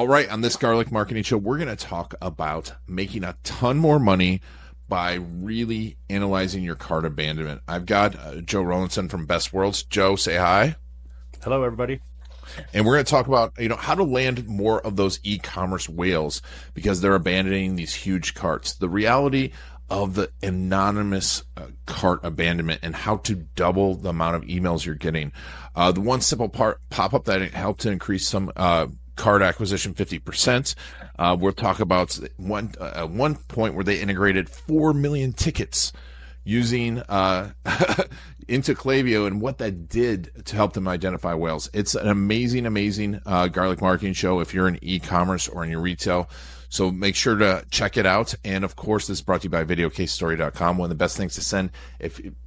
All right, on this Garlic Marketing Show, we're going to talk about making a ton more money by really analyzing your cart abandonment. I've got Joe Rollinson from BestWorlds. Joe, say hi. Hello, everybody. And we're going to talk about, how to land more of those e-commerce whales because they're abandoning these huge carts. The reality of the anonymous cart abandonment and how to double the amount of emails you're getting. The one simple pop-up that helped to increase some cart acquisition 50%. We'll talk about one point where they integrated 4 million tickets using into Klaviyo and what that did to help them identify whales. It's an amazing Garlic Marketing Show if you're in e-commerce or in your retail. So make sure to check it out. And of course, this is brought to you by videocasestory.com. One of the best things to send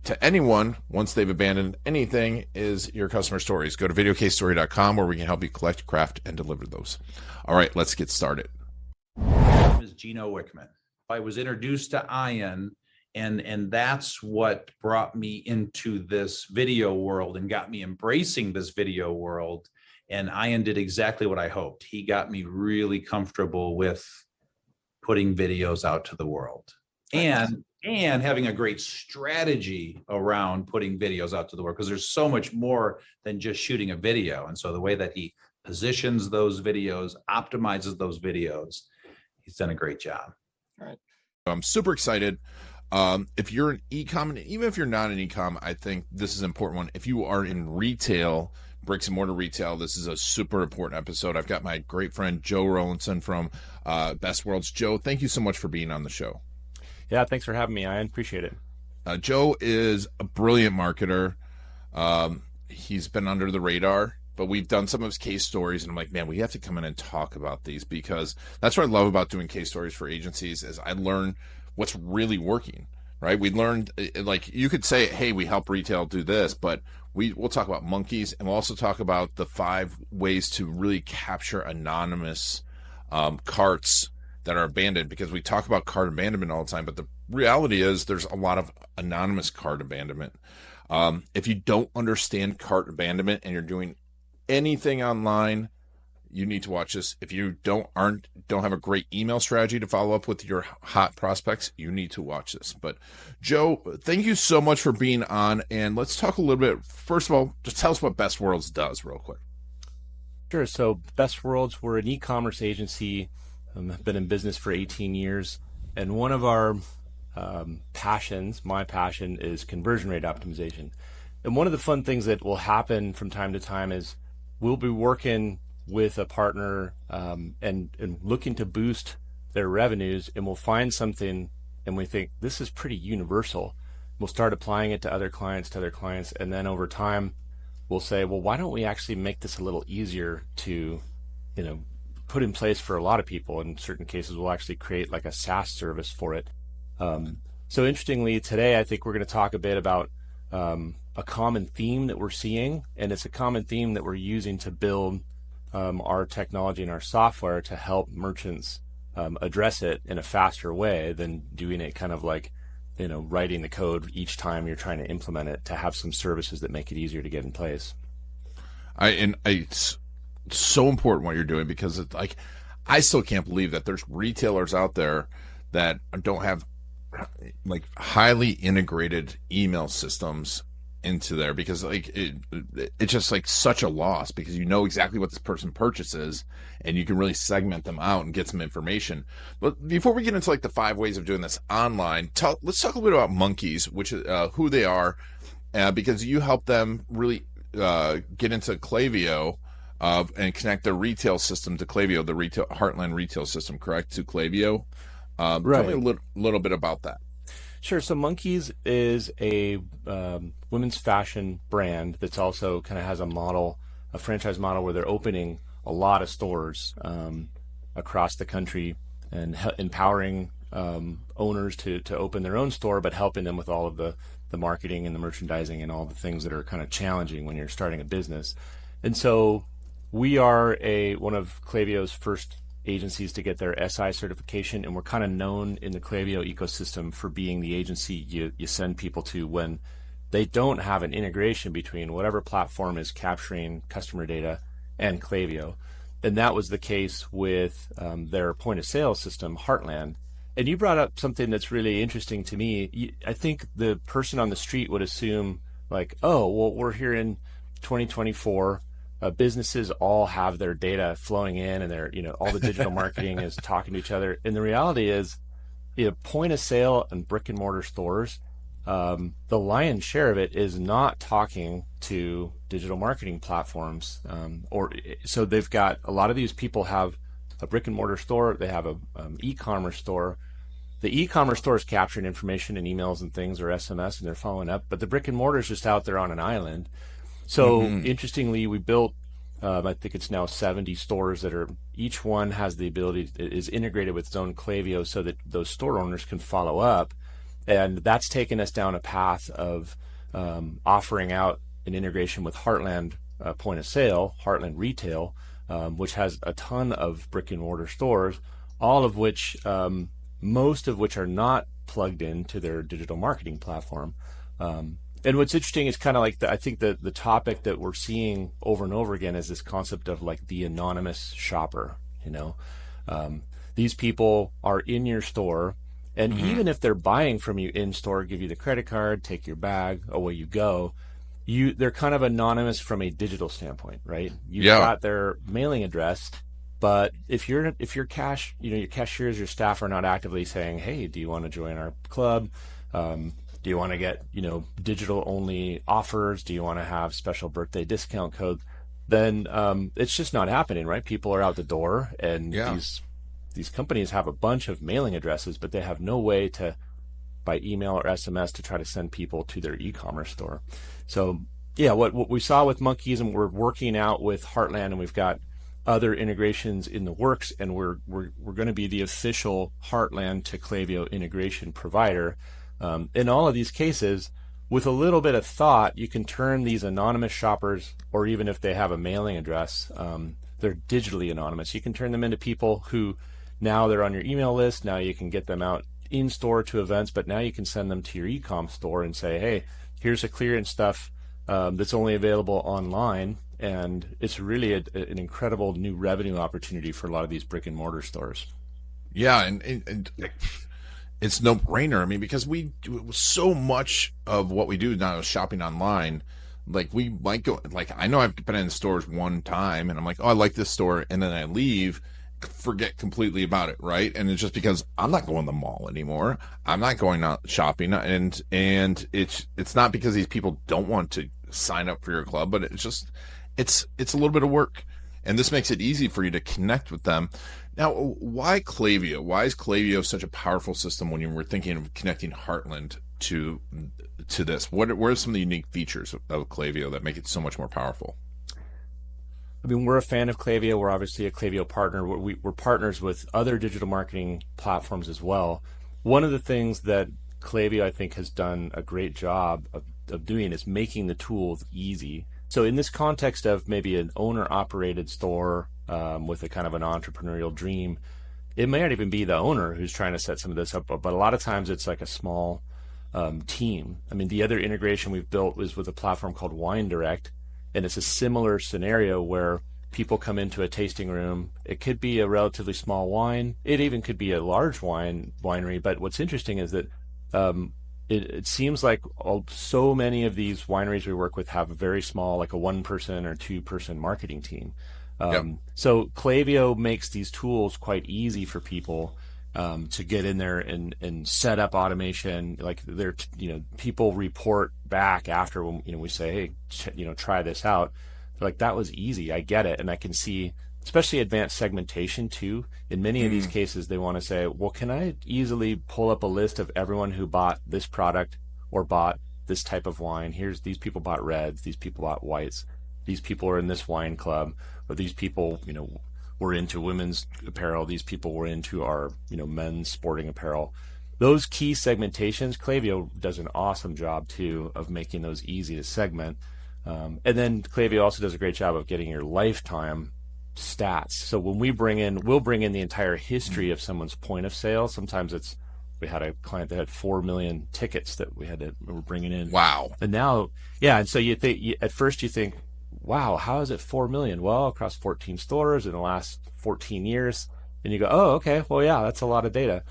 to anyone once they've abandoned anything is your customer stories. Go to videocasestory.com where we can help you collect, craft, and deliver those. All right, let's get started. My name is Gino Wickman. I was introduced to Ian, and that's what brought me into this video world and got me embracing this video world. And Ian did exactly what I hoped. He got me really comfortable with putting videos out to the world and having a great strategy around putting videos out to the world, because there's so much more than just shooting a video. And so the way that he positions those videos, optimizes those videos, he's done a great job. All right. I'm super excited. If you're an e-com, and even if you're not an e-com, I think this is an important one. If you are in retail, bricks and mortar retail, this is a super important episode. I've got my great friend Joe Rollinson from BestWorlds. Joe, thank you so much for being on the show. Yeah, thanks for having me, Ian. Appreciate it. Joe is a brilliant marketer. He's been under the radar, but we've done some of his case stories, and I'm like, man, we have to come in and talk about these, because that's what I love about doing case stories for agencies is I learn what's really working, right? We learned, like, you could say, hey, we help retail do this, but we'll talk about Monkees, and we'll also talk about the 5 ways to really capture anonymous carts that are abandoned, because we talk about cart abandonment all the time, but the reality is there's a lot of anonymous cart abandonment. If you don't understand cart abandonment and you're doing anything online, you need to watch this. If you don't have a great email strategy to follow up with your hot prospects, you need to watch this. But Joe, thank you so much for being on. And let's talk a little bit. First of all, just tell us what BestWorlds does real quick. Sure. So BestWorlds, we're an e-commerce agency. I've been in business for 18 years. And one of our passions, my passion, is conversion rate optimization. And one of the fun things that will happen from time to time is we'll be working with a partner and looking to boost their revenues, and we'll find something and we think this is pretty universal. We'll start applying it to other clients, and then over time we'll say, well, why don't we actually make this a little easier to put in place for a lot of people? In certain cases we'll actually create like a SaaS service for it. So interestingly, today I think we're going to talk a bit about a common theme that we're seeing, and it's a common theme that we're using to build our technology and our software to help merchants address it in a faster way than doing it kind of like, writing the code each time you're trying to implement it, to have some services that make it easier to get in place. It's so important what you're doing, because it's like, I still can't believe that there's retailers out there that don't have like highly integrated email systems into there, because like it's just like such a loss, because you know exactly what this person purchases and you can really segment them out and get some information. But before we get into like the 5 ways of doing this online, let's talk a little bit about Monkees, which is who they are, because you help them really get into Klaviyo and connect their retail system to Klaviyo, the retail Heartland retail system, correct, to Klaviyo. Right. Tell me a little bit about that. Sure. So Monkees is a women's fashion brand that's also kind of has a franchise model where they're opening a lot of stores across the country and empowering owners to open their own store, but helping them with all of the marketing and the merchandising and all the things that are kind of challenging when you're starting a business. And so we are one of Klaviyo's first agencies to get their SI certification, and we're kind of known in the Klaviyo ecosystem for being the agency you send people to when they don't have an integration between whatever platform is capturing customer data and Klaviyo. And that was the case with their point of sale system, Heartland. And you brought up something that's really interesting to me. I think the person on the street would assume like, oh, well, we're here in 2024. Businesses all have their data flowing in, and they're, all the digital marketing is talking to each other. And the reality is, point of sale and brick and mortar stores, the lion's share of it is not talking to digital marketing platforms. So they've got, a lot of these people have a brick and mortar store, they have a e-commerce store. The e-commerce store is capturing information in emails and things or SMS, and they're following up, but the brick and mortar is just out there on an island. So interestingly, we built, I think it's now 70 stores that are, each one has the ability, is integrated with its own Klaviyo so that those store owners can follow up. And that's taken us down a path of offering out an integration with Heartland point of sale, Heartland retail, which has a ton of brick and mortar stores, all of which, most of which are not plugged into their digital marketing platform. And what's interesting is kind of like I think the topic that we're seeing over and over again is this concept of like the anonymous shopper. These people are in your store, and even if they're buying from you in store, give you the credit card, take your bag, away you go. They're kind of anonymous from a digital standpoint, right? You've got their mailing address, but if your your cashiers, your staff are not actively saying, hey, do you want to join our club? Do you want to get, digital only offers? Do you want to have special birthday discount codes? Then it's just not happening, right? People are out the door, and these companies have a bunch of mailing addresses, but they have no way to, by email or SMS, to try to send people to their e-commerce store. So what we saw with Monkees, and we're working out with Heartland, and we've got other integrations in the works, and we're going to be the official Heartland to Klaviyo integration provider. In all of these cases, with a little bit of thought, you can turn these anonymous shoppers, or even if they have a mailing address, they're digitally anonymous. You can turn them into people who now they're on your email list. Now you can get them out in store to events, but now you can send them to your e-com store and say, hey, here's a clearance stuff that's only available online. And it's really an incredible new revenue opportunity for a lot of these brick and mortar stores. Yeah, and it's no brainer. I mean, because we do so much of what we do now is shopping online. Like, we might go, like, I know I've been in stores one time and I'm like, oh, I like this store. And then I leave, forget completely about it. Right. And it's just because I'm not going to the mall anymore. I'm not going out shopping. And it's not because these people don't want to sign up for your club, but it's just, it's a little bit of work. And this makes it easy for you to connect with them. Now, why Klaviyo? Why is Klaviyo such a powerful system when you were thinking of connecting Heartland to this? What are some of the unique features of Klaviyo that make it so much more powerful? I mean, we're a fan of Klaviyo. We're obviously a Klaviyo partner. We're partners with other digital marketing platforms as well. One of the things that Klaviyo, I think, has done a great job of doing is making the tools easy. So in this context of maybe an owner-operated store with a kind of an entrepreneurial dream, it may not even be the owner who's trying to set some of this up, but a lot of times it's like a small team. I mean, the other integration we've built was with a platform called Wine Direct, and it's a similar scenario where people come into a tasting room. It could be a relatively small wine. It even could be a large winery. But what's interesting is that it seems like so many of these wineries we work with have a very small, like a 1-person or 2-person marketing team. So Klaviyo makes these tools quite easy for people to get in there and set up automation. Like people report back after when we say, hey, try this out. They're like, that was easy. I get it. And I can see, especially advanced segmentation too. In many of these cases, they want to say, well, can I easily pull up a list of everyone who bought this product or bought this type of wine? These people bought reds. These people bought whites. These people are in this wine club, or these people, were into women's apparel. These people were into our, men's sporting apparel. Those key segmentations, Klaviyo does an awesome job too of making those easy to segment. And then Klaviyo also does a great job of getting your lifetime stats. So when we'll bring in the entire history of someone's point of sale. Sometimes we had a client that had 4 million tickets that we were bringing in. Wow. And now, and so at first you think, wow, how is it 4 million? Well, across 14 stores in the last 14 years. And you go, oh, okay, well, yeah, that's a lot of data.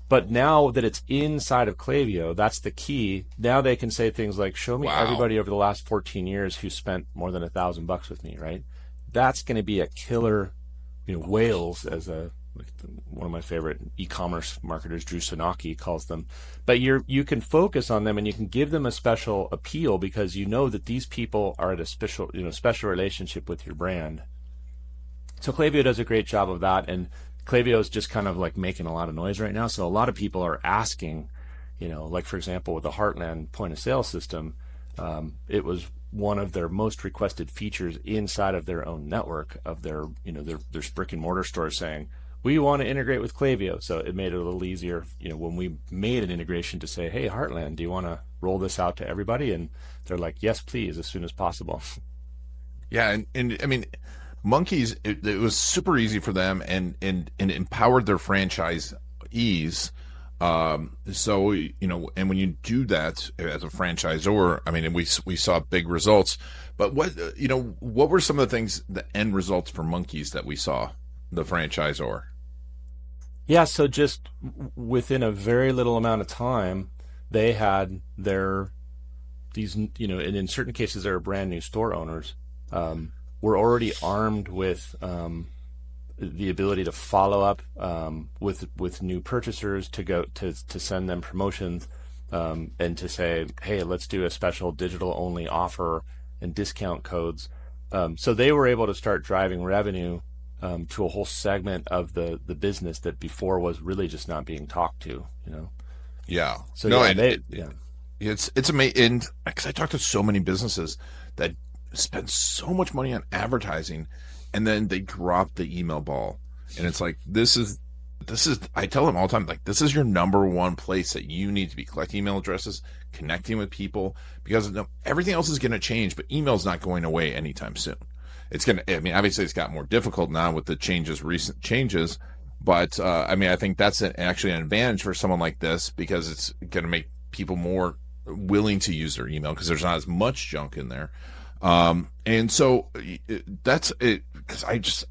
But now that it's inside of Klaviyo, that's the key. Now they can say things like, show me everybody over the last 14 years who spent more than $1,000 with me, right? That's going to be a killer, whales, as one of my favorite e-commerce marketers, Drew Sanocki, calls them. But you can focus on them and you can give them a special appeal because you know that these people are at a special relationship with your brand. So Klaviyo does a great job of that, and Klaviyo is just kind of like making a lot of noise right now. So a lot of people are asking, like for example, with the Heartland point of sale system, it was one of their most requested features inside of their own network of their brick and mortar stores saying, we want to integrate with Klaviyo. So it made it a little easier, when we made an integration to say, hey, Heartland, do you want to roll this out to everybody? And they're like, yes, please, as soon as possible. Yeah. And I mean, Monkees, it was super easy for them and empowered their franchisees. So, and when you do that as a franchisor, I mean, and we saw big results, but what were some of the things, the end results for Monkees that we saw, the franchisor? Yeah. So just within a very little amount of time, they had these, and in certain cases, they're brand new store owners, were already armed with, the ability to follow up with new purchasers, to go to send them promotions, and to say, hey, let's do a special digital only offer and discount codes. So they were able to start driving revenue to a whole segment of the business that before was really just not being talked to. Yeah. So no, it's amazing because I talk to so many businesses that spend so much money on advertising, and then they drop the email ball, and it's like, this is I tell them all the time, like, this is your number one place that you need to be collecting email addresses, connecting with people, because everything else is going to change, but email's not going away anytime soon. It's going to, I mean, obviously it's got more difficult now with the recent changes, but I mean, I think that's actually an advantage for someone like this, because it's going to make people more willing to use their email because there's not as much junk in there. And so that's it, because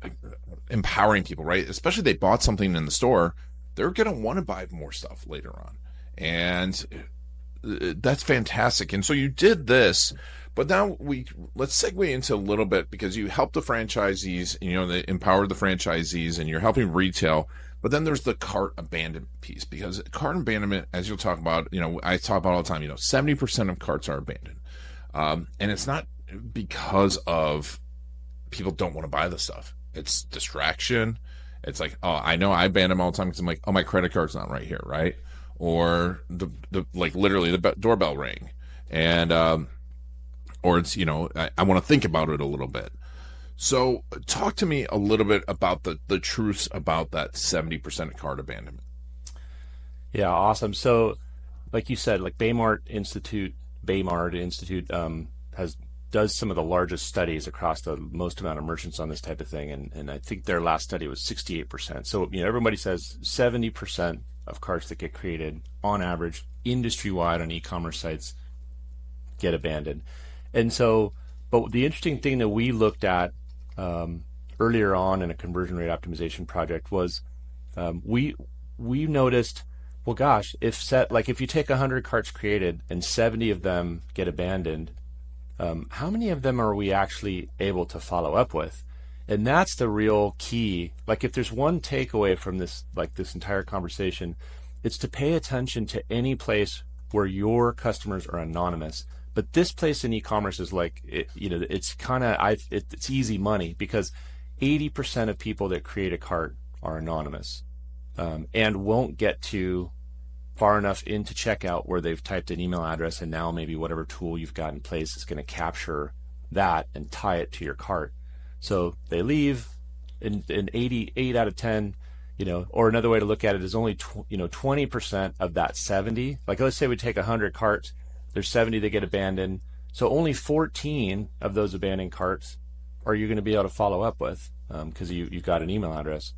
empowering people, right? Especially they bought something in the store, they're going to want to buy more stuff later on. And that's fantastic. And so you did this, but now let's segue into a little bit, because you help the franchisees, they empowered the franchisees, and you're helping retail. But then there's the cart abandonment piece, because cart abandonment, as you'll talk about, I talk about all the time, 70% of carts are abandoned. And it's not because of people don't want to buy the stuff. It's distraction. It's like, oh, I know I ban them all the time because I'm like, oh, my credit card's not right here, right? Or the like literally the doorbell rang, and or it's I want to think about it a little bit. So talk to me a little bit about the truths about that 70% cart abandonment. Yeah, awesome. So like you said, like Baymard Institute does some of the largest studies across the most amount of merchants on this type of thing, and I think their last study was 68%. So everybody says 70% of carts that get created on average industry-wide on e-commerce sites get abandoned. And so, but the interesting thing that we looked at earlier on in a conversion rate optimization project was we noticed, well, gosh, if you take 100 carts created and 70 of them get abandoned, how many of them are we actually able to follow up with? And that's the real key. Like, if there's one takeaway from this entire conversation, it's to pay attention to any place where your customers are anonymous. But this place in e-commerce is like, it's kind of, it's easy money, because 80% of people that create a cart are anonymous, and won't get to far enough into checkout where they've typed an email address, and now maybe whatever tool you've got in place is going to capture that and tie it to your cart. So they leave, and 88 out of 10, or another way to look at it is only 20% of that 70. Like, let's say we take 100 carts, there's 70 that get abandoned. So only 14 of those abandoned carts are you going to be able to follow up with, because you've got an email address.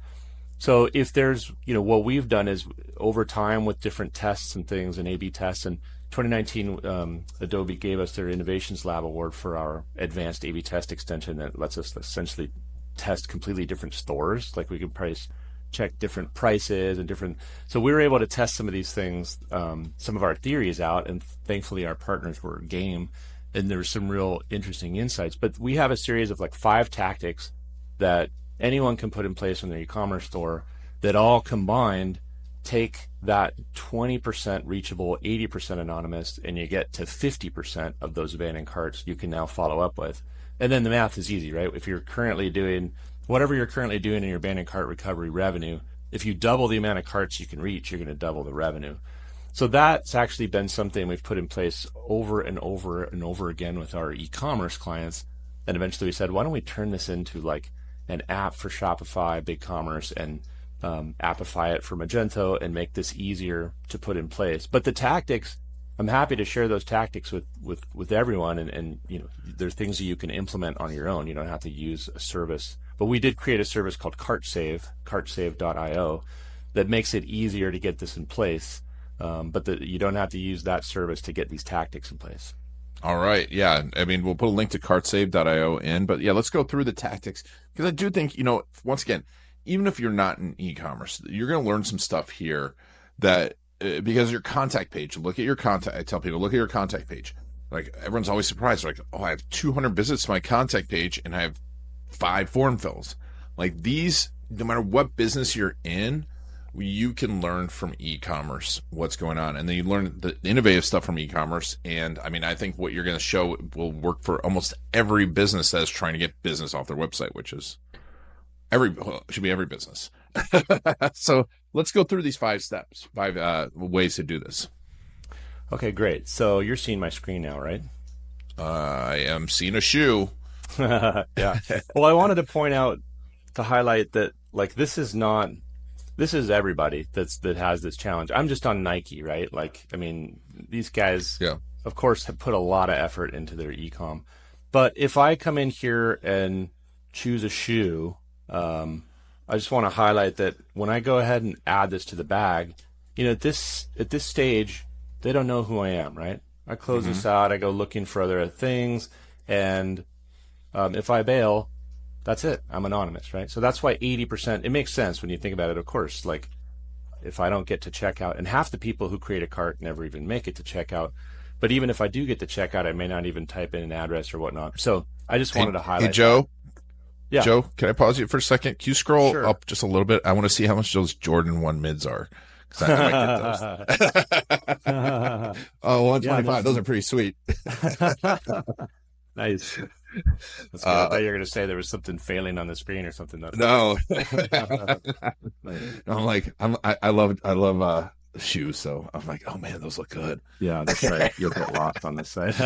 So if there's, what we've done is over time with different tests and things and A/B tests, and 2019, Adobe gave us their Innovations Lab Award for our advanced A/B test extension that lets us essentially test completely different stores. Like we can check different prices and different. So we were able to test some of these things, some of our theories out, and thankfully our partners were game, and there were some real interesting insights. But we have a series of like 5 tactics that anyone can put in place in their e-commerce store that all combined take that 20% reachable, 80% anonymous, and you get to 50% of those abandoned carts you can now follow up with. And then the math is easy, right? If you're currently doing whatever you're currently doing in your abandoned cart recovery revenue, if you double the amount of carts you can reach, you're going to double the revenue. So that's actually been something we've put in place over and over and over again with our e-commerce clients. And eventually we said, why don't we turn this into like an app for Shopify, BigCommerce, and appify it for Magento and make this easier to put in place. But the tactics, I'm happy to share those tactics with everyone, and you know, there's things that you can implement on your own. You don't have to use a service. But we did create a service called cartsave.io, that makes it easier to get this in place. But you don't have to use that service to get these tactics in place. All right. Yeah. I mean, we'll put a link to cartsave.io in, but yeah, let's go through the tactics, because I do think, you know, once again, even if you're not in e-commerce, you're going to learn some stuff here that because your contact page, look at your contact. I tell people, look at your contact page. Like, everyone's always surprised. Like, oh, I have 200 visits to my contact page and I have 5 form fills. Like, these, no matter what business you're in, you can learn from e-commerce what's going on, and then you learn the innovative stuff from e-commerce. And I mean, I think what you're going to show will work for almost every business that is trying to get business off their website, which is should be every business. So let's go through these 5 steps, 5 ways to do this. Okay, great. So you're seeing my screen now, right? I am seeing a shoe. Yeah. Well, I wanted to point out, to highlight that, like, this is everybody that has this challenge. I'm just on Nike, right? Like, I mean, these guys, yeah, of course, have put a lot of effort into their e-com. But if I come in here and choose a shoe, I just want to highlight that when I go ahead and add this to the bag, you know, at this stage, they don't know who I am, right? I close this out, I go looking for other things, and if I bail, that's it. I'm anonymous, right? So that's why 80%, it makes sense when you think about it, of course. Like, if I don't get to checkout, and half the people who create a cart never even make it to checkout, but even if I do get to checkout, I may not even type in an address or whatnot. So I just wanted to highlight. Hey, Joe. That. Yeah. Joe, can I pause you for a second? Can you scroll Sure. up just a little bit? I want to see how much those Jordan 1 mids are. I might get those. Oh, 125. Yeah, those are pretty sweet. Nice. That's good. I thought you were going to say there was something failing on the screen or something. No. I'm like, I love shoes, so I'm like, oh man, those look good. Yeah, that's right. You'll get lost on this site.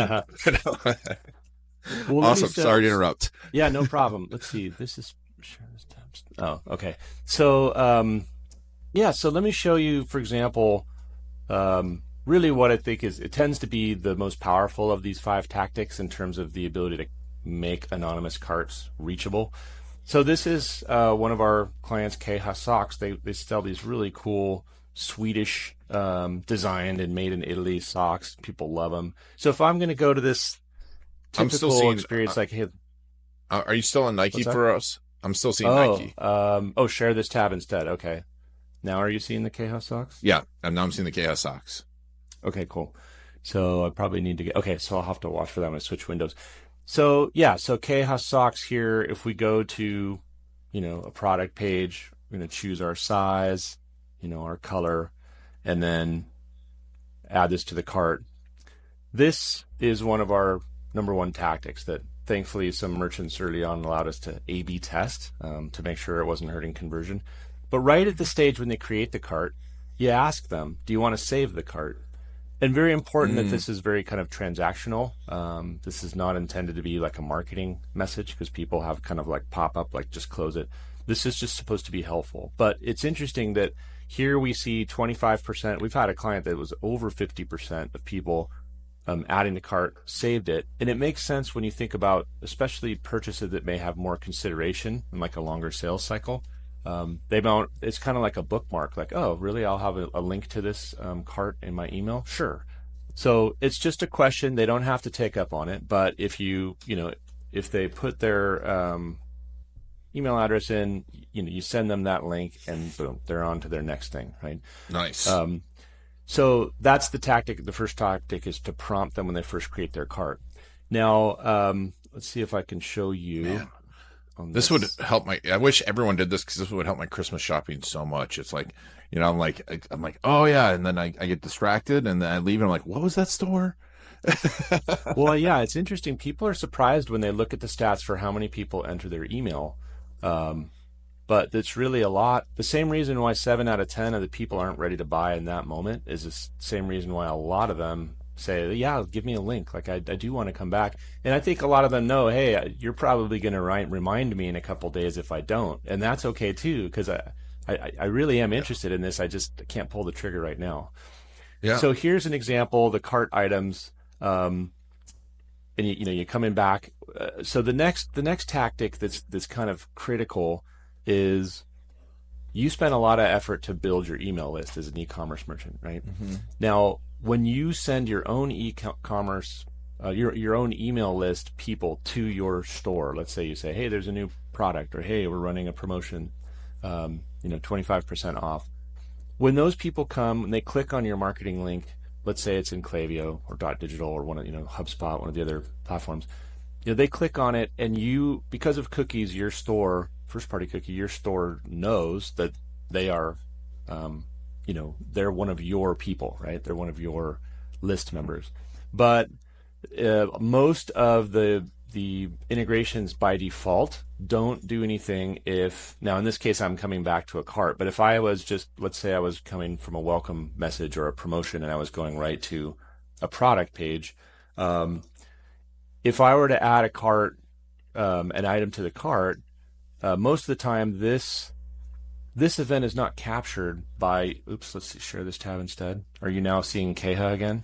Well, awesome. Sorry to interrupt. Yeah, no problem. Let's see. This is oh, okay. So so let me show you, for example, really what I think is, it tends to be the most powerful of these 5 tactics in terms of the ability to make anonymous carts reachable. So this is one of our clients, Keha Socks. They sell these really cool Swedish designed and made in Italy socks. People love them. So if I'm going to go to this typical experience, like, hey, are you still on Nike for us? I'm still seeing Nike. Share this tab instead. Okay. Now are you seeing the Keha Socks? Yeah, and now I'm seeing the Keha Socks. Okay, cool. So I probably need to get, okay, so I'll have to watch for that when I switch windows. So yeah, so Keha Socks here, if we go to, you know, a product page, we're going to choose our size, you know, our color, and then add this to the cart. This is one of our number 1 tactics that thankfully some merchants early on allowed us to A/B test to make sure it wasn't hurting conversion. But right at the stage when they create the cart, you ask them, do you want to save the cart? And very important that this is very kind of transactional. This is not intended to be like a marketing message, because people have kind of like pop up, like just close it. This is just supposed to be helpful. But it's interesting that here we see 25%. We've had a client that was over 50% of people adding the cart saved it. And it makes sense when you think about especially purchases that may have more consideration and like a longer sales cycle. It's kind of like a bookmark, like, oh, really? I'll have a link to this cart in my email? Sure. So it's just a question. They don't have to take up on it, but if if they put their email address in, you send them that link, and boom, they're on to their next thing, right? Nice. So that's the tactic. The first tactic is to prompt them when they first create their cart. Now, let's see if I can show you. This would help I wish everyone did this, because this would help my Christmas shopping so much. It's like, I'm like, oh yeah. And then I get distracted, and then I leave, and I'm like, what was that store? Well, yeah, it's interesting. People are surprised when they look at the stats for how many people enter their email. But it's really a lot. The same reason why 7 out of 10 of the people aren't ready to buy in that moment is the same reason why a lot of them say, yeah, give me a link. Like, I do want to come back. And I think a lot of them know, hey, you're probably going to remind me in a couple days if I don't. And that's okay too, because I really am interested in this. I just can't pull the trigger right now. Yeah. So here's an example, the cart items, and you're coming back. So the next tactic that's kind of critical is you spend a lot of effort to build your email list as an e-commerce merchant, right? Mm-hmm. Now, when you send your own e-commerce, your own email list people to your store, let's say you say, hey, there's a new product, or hey, we're running a promotion, 25% off. When those people come and they click on your marketing link, let's say it's in Klaviyo or .digital or one of, HubSpot, one of the other platforms, they click on it, and because of cookies, your store, first-party cookie, your store knows that they are, they're one of your people, right? They're one of your list members. But most of the integrations by default don't do anything now in this case, I'm coming back to a cart, but if I was let's say I was coming from a welcome message or a promotion and I was going right to a product page, if I were to add a cart, an item to the cart, most of the time this event is not captured by, let's share this tab instead. Are you now seeing Keha again?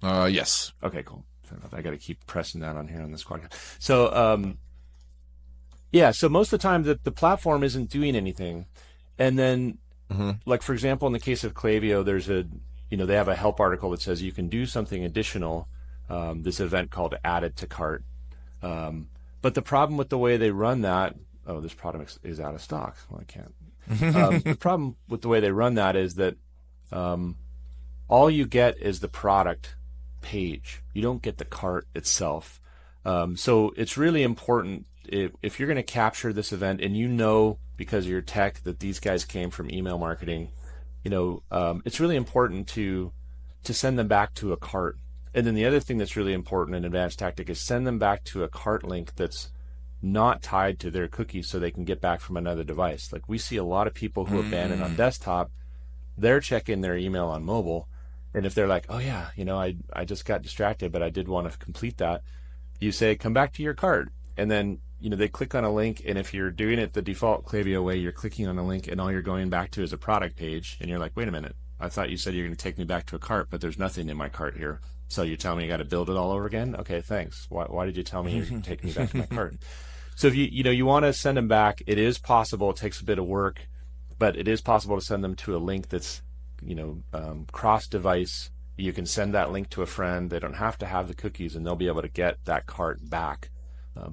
Yes. Okay, cool. I got to keep pressing that on here on this quad. So, so most of the time the platform isn't doing anything. And then, like, for example, in the case of Klaviyo, there's they have a help article that says you can do something additional, this event called added to cart. But the problem with the way they run that, this product is out of stock. Well, I can't. The problem with the way they run that is that all you get is the product page. You don't get the cart itself. So it's really important if you're going to capture this event, and because of your tech that these guys came from email marketing, it's really important to send them back to a cart. And then the other thing that's really important in advanced tactic is send them back to a cart link that's not tied to their cookies, so they can get back from another device. Like, we see a lot of people who abandon on desktop, they're checking their email on mobile, and if they're like, oh yeah, I just got distracted, but I did want to complete that, you say, come back to your cart, and then they click on a link, and if you're doing it the default Klaviyo way, you're clicking on a link and all you're going back to is a product page, and you're like, wait a minute, I thought you said you're going to take me back to a cart, but there's nothing in my cart here. So you're telling me you got to build it all over again? Okay, thanks. Why did you tell me you're going to take me back to my cart? So if you want to send them back, it is possible. It takes a bit of work, but it is possible to send them to a link that's cross-device. You can send that link to a friend. They don't have to have the cookies, and they'll be able to get that cart back.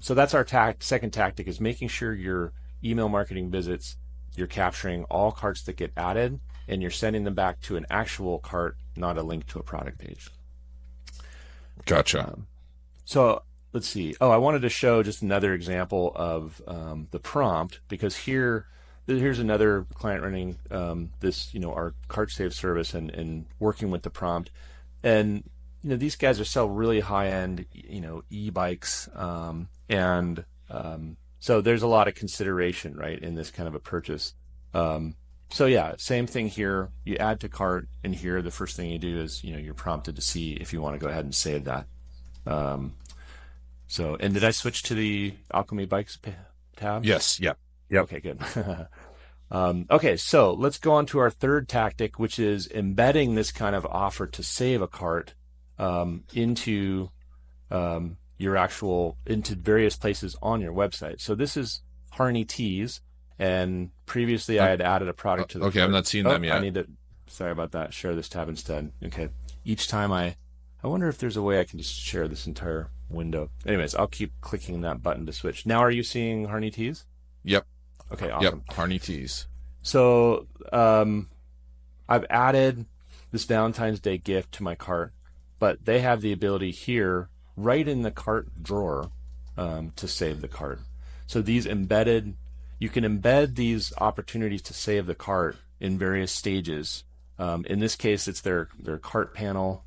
So that's our second tactic, is making sure your email marketing visits, you're capturing all carts that get added, and you're sending them back to an actual cart, not a link to a product page. Gotcha. So let's see. I wanted to show just another example of the prompt, because here's another client running our cart save service and working with the prompt. And these guys are sell really high end e-bikes, and so there's a lot of consideration, right, in this kind of a purchase. So yeah, same thing here. You add to cart, and here the first thing you do is you're prompted to see if you want to go ahead and save that. And did I switch to the Alchemy Bikes tab? Yes. Yep. Okay, good. Okay, so let's go on to our third tactic, which is embedding this kind of offer to save a cart into into various places on your website. So this is Harney Teas, and previously I had added a product to the cart. I'm not seeing them yet. sorry about that. Share this tab instead. Okay. Each time I wonder if there's a way I can just share this entire window. Anyways, I'll keep clicking that button to switch. Now, are you seeing Harney Teas? Yep. Okay, awesome. Yep, Harney Teas. So I've added this Valentine's Day gift to my cart, but they have the ability here, right in the cart drawer, to save the cart. So these embedded, you can embed these opportunities to save the cart in various stages. In this case, it's their cart panel.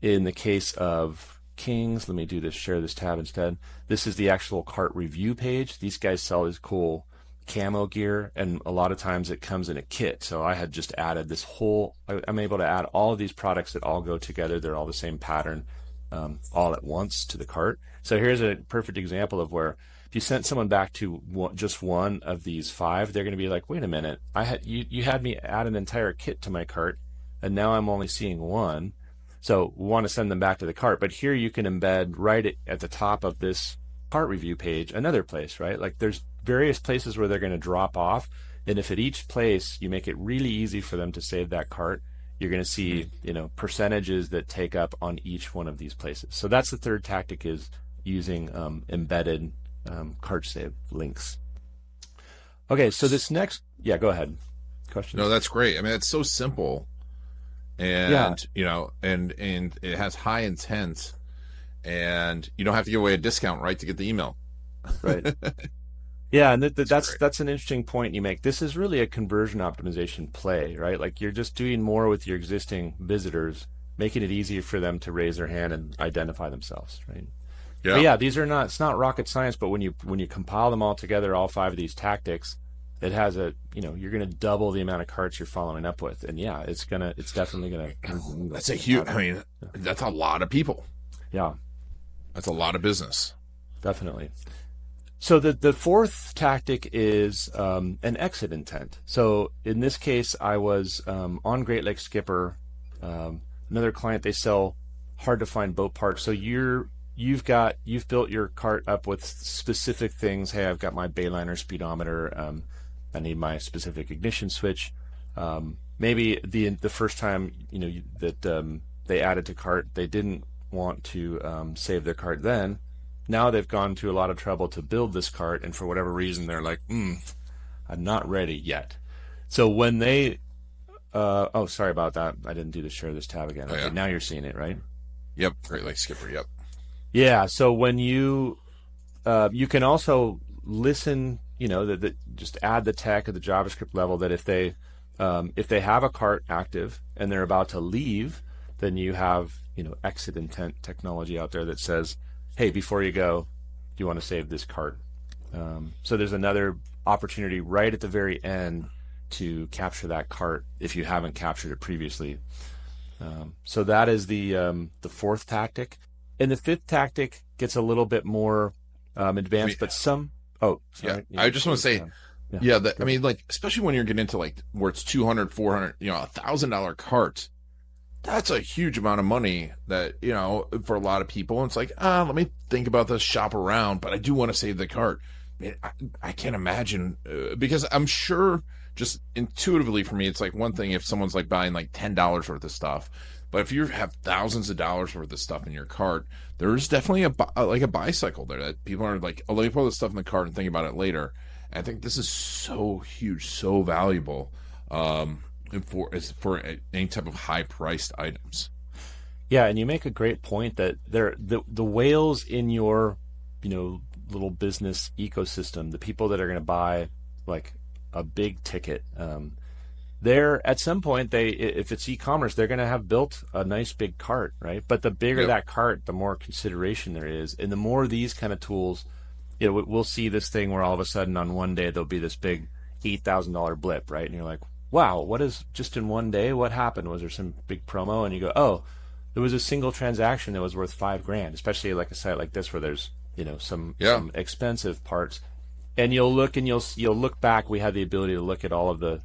In the case of Kings, let me do this, share this tab instead. This is the actual cart review page. These guys sell this cool camo gear, and a lot of times it comes in a kit. So I had just added this whole, I'm able to add all of these products that all go together. They're all the same pattern, all at once to the cart. So here's a perfect example of where if you sent someone back to just one of these 5, they're going to be like, wait a minute, you had me add an entire kit to my cart, and now I'm only seeing one. So we want to send them back to the cart. But here you can embed right at the top of this cart review page another place, right? Like there's various places where they're going to drop off. And if at each place you make it really easy for them to save that cart, you're going to see, percentages that take up on each one of these places. So that's the third tactic, is using embedded cart save links. Okay, so this next, go ahead. Question? No, that's great. I mean, it's so simple. And and it has high intent, and you don't have to give away a discount, right, to get the email. Right. Yeah, and that's an interesting point you make. This is really a conversion optimization play, right? Like you're just doing more with your existing visitors, making it easier for them to raise their hand and identify themselves, right? Yeah. But yeah, these are not, it's not rocket science, but when you compile them all together, all 5 of these tactics, it has you're going to double the amount of carts you're following up with. And yeah, it's definitely going to. That's a huge, that's a lot of people. Yeah. That's a lot of business. Definitely. So the fourth tactic is an exit intent. So in this case, I was on Great Lakes Skipper, another client, they sell hard to find boat parts. So you've built your cart up with specific things. Hey, I've got my bayliner speedometer. I need my specific ignition switch. Maybe the first time that they added to cart, they didn't want to save their cart then. Now they've gone to a lot of trouble to build this cart, and for whatever reason, they're like, I'm not ready yet. So when they, sorry about that. I didn't do the share this tab again. Okay, now you're seeing it, right? Yep, Great Lakes Skipper, yep. Yeah, so when you can also listen, just add the tech at the JavaScript level that if they have a cart active and they're about to leave, then you have, exit intent technology out there that says, hey, before you go, do you want to save this cart? So there's another opportunity right at the very end to capture that cart if you haven't captured it previously. So that is the fourth tactic. And the fifth tactic gets a little bit more advanced, but some... Oh, sorry. Yeah, I just want to say, especially when you're getting into where it's $200, $400, $1,000 cart, that's a huge amount of money that, for a lot of people. And it's like, let me think about this, shop around, but I do want to save the cart. I can't imagine, because I'm sure just intuitively for me, it's like one thing if someone's buying $10 worth of stuff, but if you have thousands of dollars worth of stuff in your cart, there's definitely a bicycle there that people are like, oh, let me put this stuff in the cart and think about it later. And I think this is so huge, so valuable. For any type of high-priced items. Yeah, and you make a great point that the whales in your little business ecosystem, the people that are going to buy a big ticket, they're at some point if it's e-commerce, they're going to have built a nice big cart, right? But the bigger that cart, the more consideration there is, and the more these kind of tools, we'll see this thing where all of a sudden on one day there'll be this big $8,000 blip, right? And you're like, wow, what is just in one day? What happened? Was there some big promo? And you go, oh, there was a single transaction that was worth $5,000, especially like a site like this where there's some expensive parts. And you'll look and you'll look back. We have the ability to look at all of the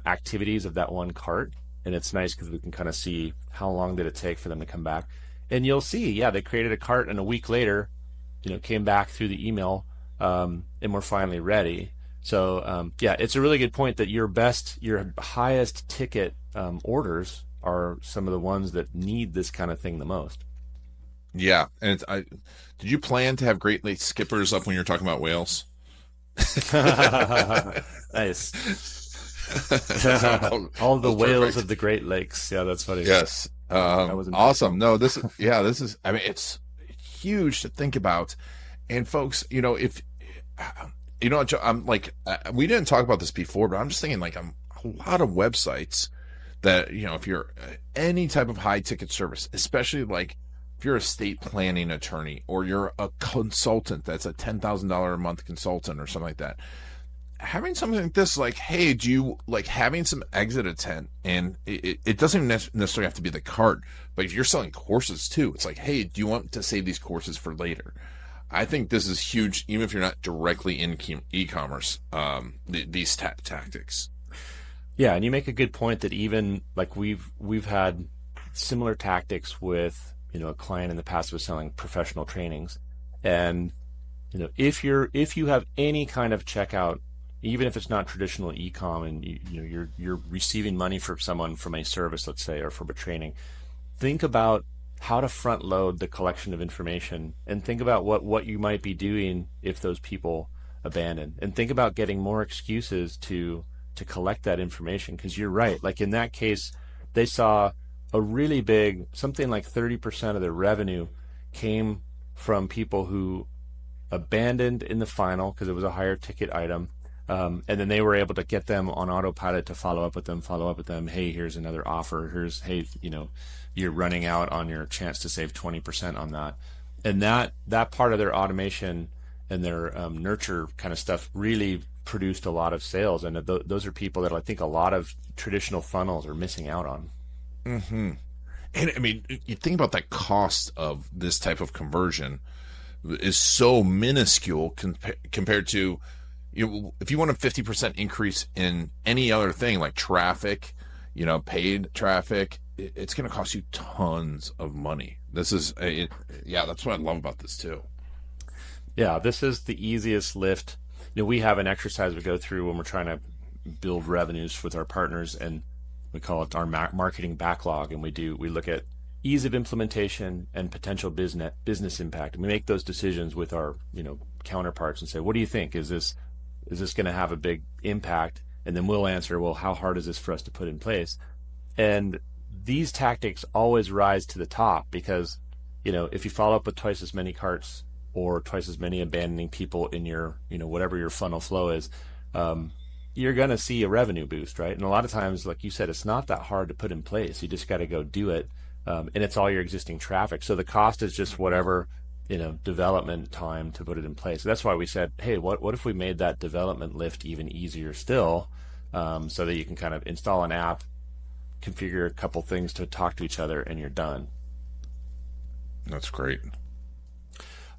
activities of that one cart, and it's nice because we can kind of see how long did it take for them to come back. And you'll see, they created a cart, and a week later, came back through the email, and we're finally ready. So yeah, it's a really good point that your highest ticket orders are some of the ones that need this kind of thing the most. Yeah, and did you plan to have Great Lakes skippers up when you're talking about whales? Nice. That All the was whales perfect. of the Great Lakes. Yeah, that's funny. Yes. That was Awesome. No, this is, I mean, it's huge to think about. And folks, if, Joe, I'm like, we didn't talk about this before, but I'm just thinking like, a lot of websites that, if you're any type of high ticket service, especially like if you're a estate planning attorney or you're a consultant that's a $10,000 a month consultant or something like that, having something like this, like, hey, do you like having some exit intent? And it doesn't necessarily have to be the cart, but if you're selling courses too, it's like, hey, do you want to save these courses for later? I think this is huge, even if you're not directly in e-commerce, these tactics. Yeah, and you make a good point that even like we've had similar tactics with, a client in the past was selling professional trainings. And, if you have any kind of checkout, even if it's not traditional e-com and you're receiving money from someone from a service, let's say, or from a training, think about how to front load the collection of information and think about what you might be doing if those people abandon, and think about getting more excuses to collect that information. Because you're right, like in that case, they saw a really big, something like 30% of their revenue came from people who abandoned in the final because it was a higher ticket item. And then they were able to get them on autopilot to follow up with them. Hey, here's another offer. Hey, you're running out on your chance to save 20% on that. And that part of their automation and their nurture kind of stuff really produced a lot of sales. And those are people that I think a lot of traditional funnels are missing out on. Mm-hmm. And I mean, you think about that cost of this type of conversion is so minuscule compared to, if you want a 50% increase in any other thing like traffic, paid traffic, it's going to cost you tons of money. This is, that's what I love about this too. Yeah, this is the easiest lift. We have an exercise we go through when we're trying to build revenues with our partners, and we call it our marketing backlog. And we look at ease of implementation and potential business impact. And we make those decisions with our, counterparts and say, what do you think? Is this going to have a big impact? And then we'll answer, well, how hard is this for us to put in place? And these tactics always rise to the top because, if you follow up with twice as many carts or twice as many abandoning people in your, whatever your funnel flow is, you're going to see a revenue boost, right? And a lot of times, like you said, it's not that hard to put in place. You just got to go do it. And it's all your existing traffic. So the cost is just whatever, development time to put it in place. So that's why we said, hey, what if we made that development lift even easier still, so that you can kind of install an app, configure a couple things to talk to each other, and you're done. That's great.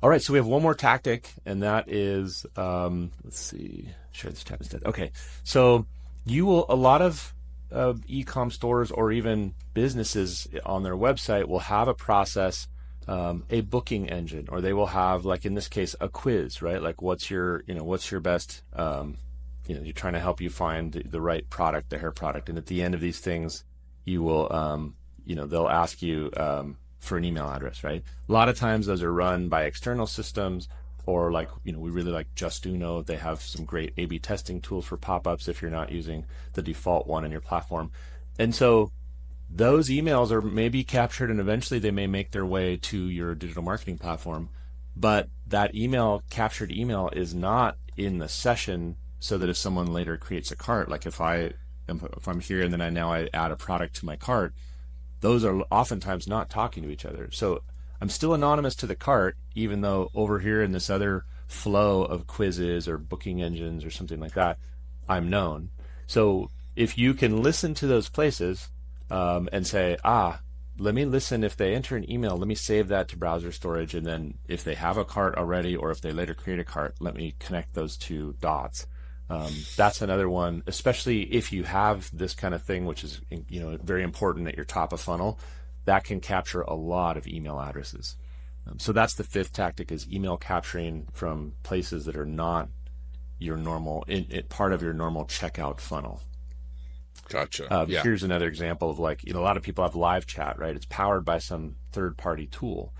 All right, so we have one more tactic, and that is, let's see, share this tab instead. Okay, so a lot of e-com stores or even businesses on their website will have a process, a booking engine, or they will have, like in this case, a quiz, right? Like what's your best, you're trying to help you find the right product, the hair product. And at the end of these things, you will, they'll ask you for an email address, right? A lot of times those are run by external systems, or like, we really like Just Uno. They have some great A/B testing tools for pop-ups if you're not using the default one in your platform. And so those emails are maybe captured, and eventually they may make their way to your digital marketing platform. But that captured email is not in the session, so that if someone later creates a cart, like if I'm here and then I add a product to my cart, those are oftentimes not talking to each other. So I'm still anonymous to the cart, even though over here in this other flow of quizzes or booking engines or something like that, I'm known. So if you can listen to those places and say, let me listen. If they enter an email, let me save that to browser storage. And then if they have a cart already, or if they later create a cart, let me connect those two dots. That's another one, especially if you have this kind of thing, which is, very important at your top of funnel, that can capture a lot of email addresses. So that's the fifth tactic, is email capturing from places that are not, your normal part of your normal checkout funnel. Gotcha. Here's another example of like, a lot of people have live chat, right? It's powered by some third-party tool.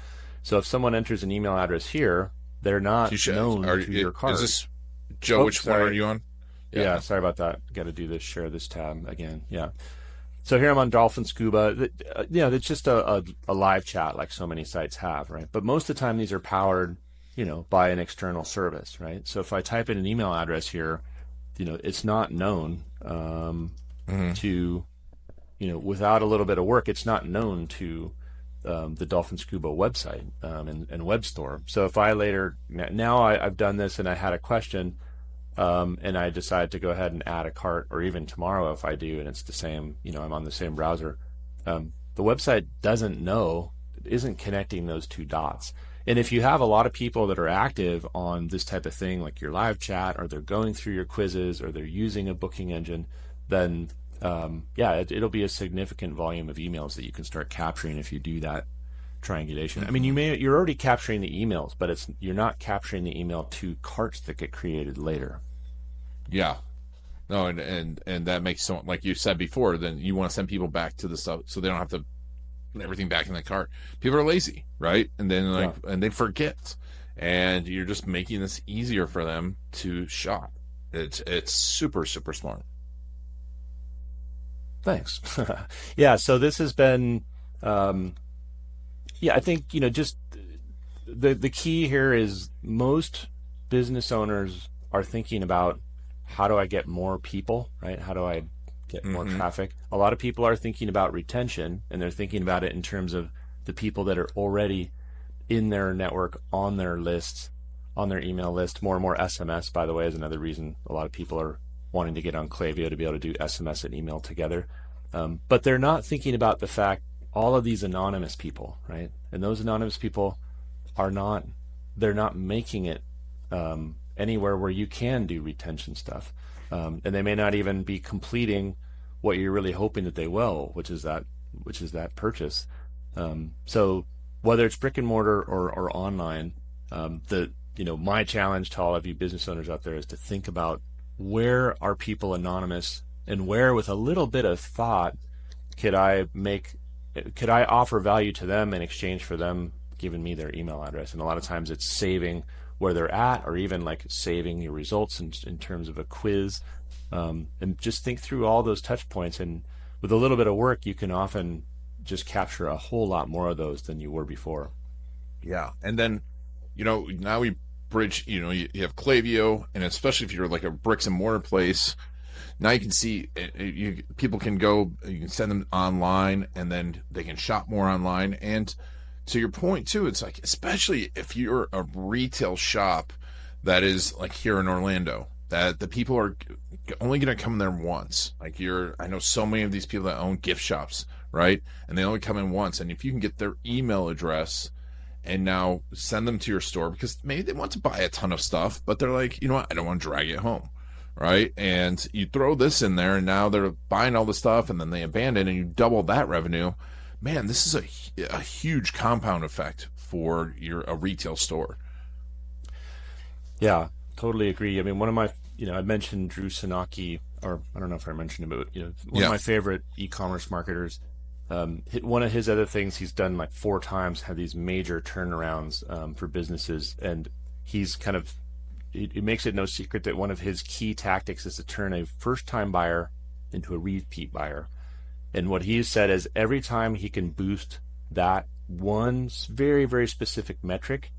So if someone enters an email address here, they're not known to your cart. Is this Joe? Which one are you on? Yeah, sorry about that. Got to do this. Share this tab again. Yeah. So here I'm on Dolphin Scuba. It's just a live chat like so many sites have, right? But most of the time these are powered, by an external service, right? So if I type in an email address here, it's not known to, without a little bit of work, it's not known to the Dolphin Scuba website and web store. So if I I've done this and I had a question, and I decide to go ahead and add a cart, or even tomorrow if I do, and it's the same, I'm on the same browser, the website isn't connecting those two dots. And if you have a lot of people that are active on this type of thing, like your live chat, or they're going through your quizzes, or they're using a booking engine, then it'll be a significant volume of emails that you can start capturing if you do that triangulation. I mean, you're already capturing the emails, but you're not capturing the email to carts that get created later. Yeah. No, and that makes so, like you said before, then you want to send people back to the stuff so they don't have to put everything back in the cart. People are lazy, right? And then and they forget. And you're just making this easier for them to shop. It's super, super smart. Thanks. Yeah, so this has been I think, just the key here is most business owners are thinking about, how do I get more people, right? How do I get more traffic? A lot of people are thinking about retention, and they're thinking about it in terms of the people that are already in their network, on their lists, on their email list. More and more SMS, by the way, is another reason a lot of people are wanting to get on Klaviyo, to be able to do SMS and email together. But they're not thinking about the fact, all of these anonymous people, right? And those anonymous people they're not making it anywhere where you can do retention stuff. And they may not even be completing what you're really hoping that they will, which is that purchase. So whether it's brick and mortar or online, my challenge to all of you business owners out there is to think about, where are people anonymous, and where, with a little bit of thought, could I offer value to them in exchange for them giving me their email address? And a lot of times it's saving where they're at, or even like saving your results in terms of a quiz. And just think through all those touch points, and with a little bit of work, you can often just capture a whole lot more of those than you were before. Yeah. And then, now we bridge, you have Klaviyo, and especially if you're like a bricks and mortar place, now you can see people can go, you can send them online, and then they can shop more online. And to your point too, it's like, especially if you're a retail shop that is like here in Orlando, that the people are only going to come there once. Like I know so many of these people that own gift shops, right? And they only come in once. And if you can get their email address and now send them to your store, because maybe they want to buy a ton of stuff, but they're like, you know what, I don't want to drag it home, right? And you throw this in there, and now they're buying all the stuff, and then they abandon, and you double that revenue. Man, this is a huge compound effect for a retail store. Yeah, totally agree. I mean, one of my, I mentioned Drew Sanocki, or I don't know if I mentioned him, but one of my favorite e-commerce marketers. One of his other things he's done like 4 times, have these major turnarounds for businesses, and he's kind of, it makes it no secret that one of his key tactics is to turn a first-time buyer into a repeat buyer. And what he said is, every time he can boost that one very, very specific metric,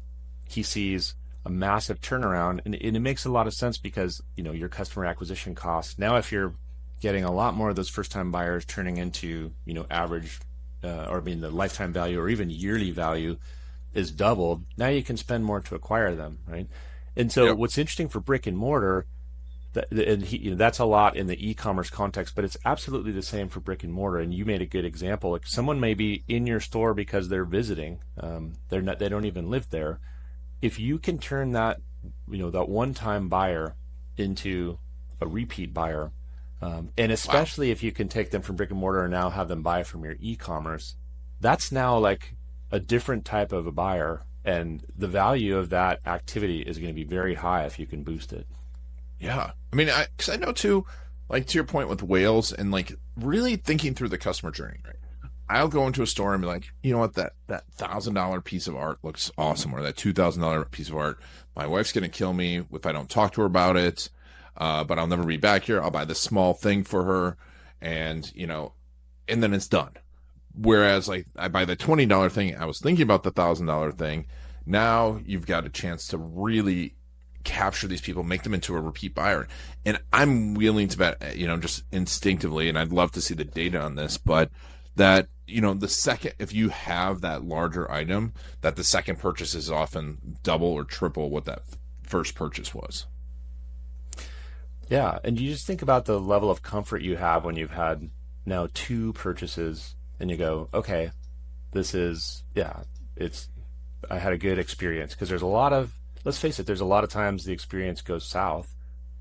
he sees a massive turnaround. And it makes a lot of sense, because your customer acquisition costs, now if you're getting a lot more of those first-time buyers turning into average the lifetime value or even yearly value is doubled, now you can spend more to acquire them, right? And so what's interesting for brick and mortar, that's a lot in the e-commerce context, but it's absolutely the same for brick and mortar. And you made a good example. Like, someone may be in your store because they're visiting, they don't even live there. If you can turn that that one-time buyer into a repeat buyer, and especially if you can take them from brick and mortar and now have them buy from your e-commerce, that's now like a different type of a buyer, and the value of that activity is going to be very high if you can boost it. Yeah. I mean, because I know too, like to your point with whales and like really thinking through the customer journey, right? I'll go into a store and be like, you know what, that $1,000 piece of art looks awesome, or that $2,000 piece of art. My wife's gonna kill me if I don't talk to her about it. But I'll never be back here. I'll buy this small thing for her, and and then it's done. Whereas like I buy the $20 thing, I was thinking about the $1,000 thing. Now you've got a chance to really capture these people, make them into a repeat buyer. And I'm willing to bet, just instinctively, and I'd love to see the data on this, but that, the second, if you have that larger item, that the second purchase is often double or triple what that first purchase was. Yeah. And you just think about the level of comfort you have when you've had now 2 purchases and you go, okay, I had a good experience. Because there's a lot of, let's face it, there's a lot of times the experience goes south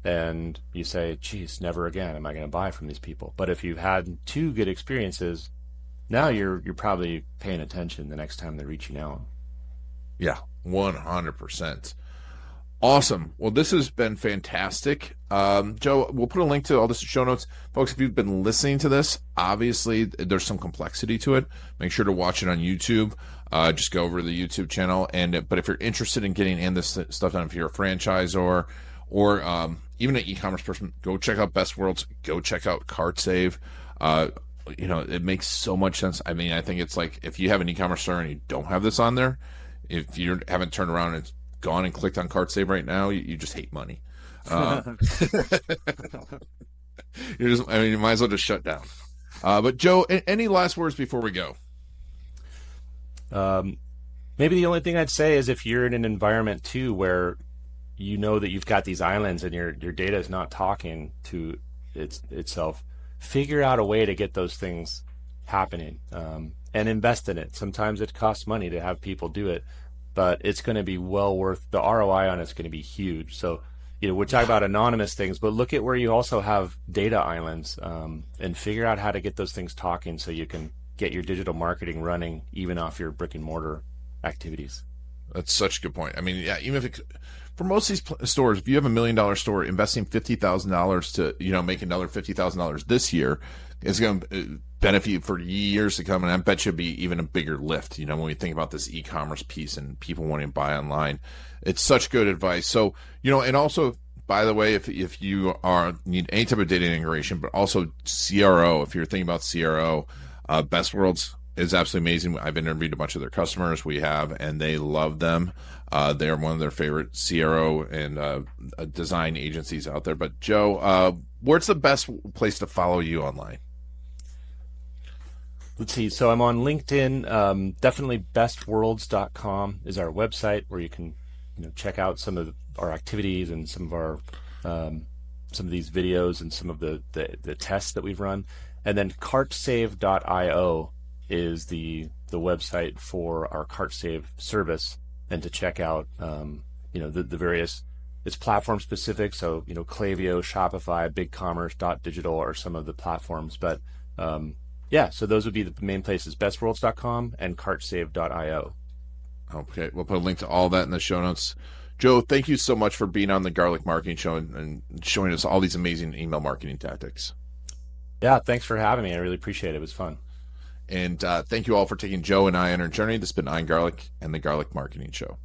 and you say, geez, never again am I going to buy from these people. But if you've had 2 good experiences, now you're probably paying attention the next time they're reaching out. Yeah, 100%. Awesome. Well, this has been fantastic. Joe, we'll put a link to all this in show notes. Folks, if you've been listening to this, obviously there's some complexity to it. Make sure to watch it on YouTube. Just go over to the YouTube channel. But if you're interested in getting in this stuff done, if you're a franchisor or even an e-commerce person, go check out BestWorlds. Go check out CartSave. It makes so much sense. I mean, I think it's like if you have an e-commerce store and you don't have this on there, if you haven't turned around and gone and clicked on CartSave right now, you just hate money. You might as well just shut down. But Joe, any last words before we go? Maybe the only thing I'd say is if you're in an environment too where you know that you've got these islands and your data is not talking to itself, figure out a way to get those things happening, and invest in it. Sometimes it costs money to have people do it, but it's going to be well worth the ROI on it's going to be huge. So, we talk about anonymous things, but look at where you also have data islands, and figure out how to get those things talking so you can get your digital marketing running even off your brick and mortar activities. That's such a good point. I mean, yeah, even if for most of these stores, if you have $1 million store, investing $50,000 to, make another $50,000 this year is going to benefit you for years to come. And I bet you it'd be even a bigger lift, when we think about this e-commerce piece and people wanting to buy online. It's such good advice. So, and also, by the way, if you need any type of data integration, but also CRO, if you're thinking about CRO, BestWorlds is absolutely amazing. I've interviewed a bunch of their customers and they love them. They are one of their favorite CRO and design agencies out there. But Joe, where's the best place to follow you online? Let's see. So I'm on LinkedIn. Definitely bestworlds.com is our website where you can check out some of our activities and some of our some of these videos and some of the tests that we've run. And then cartsave.io is the website for our CartSave service, and to check out the various, it's platform specific, so Klaviyo, Shopify, BigCommerce, Digital are some of the platforms, but so those would be the main places: bestworlds.com and cartsave.io. Okay, we'll put a link to all that in the show notes. Joe, thank you so much for being on the Garlic Marketing Show and showing us all these amazing email marketing tactics. Yeah, thanks for having me. I really appreciate it. It was fun. And thank you all for taking Joe and I on our journey. This has been Iron Garlic and the Garlic Marketing Show.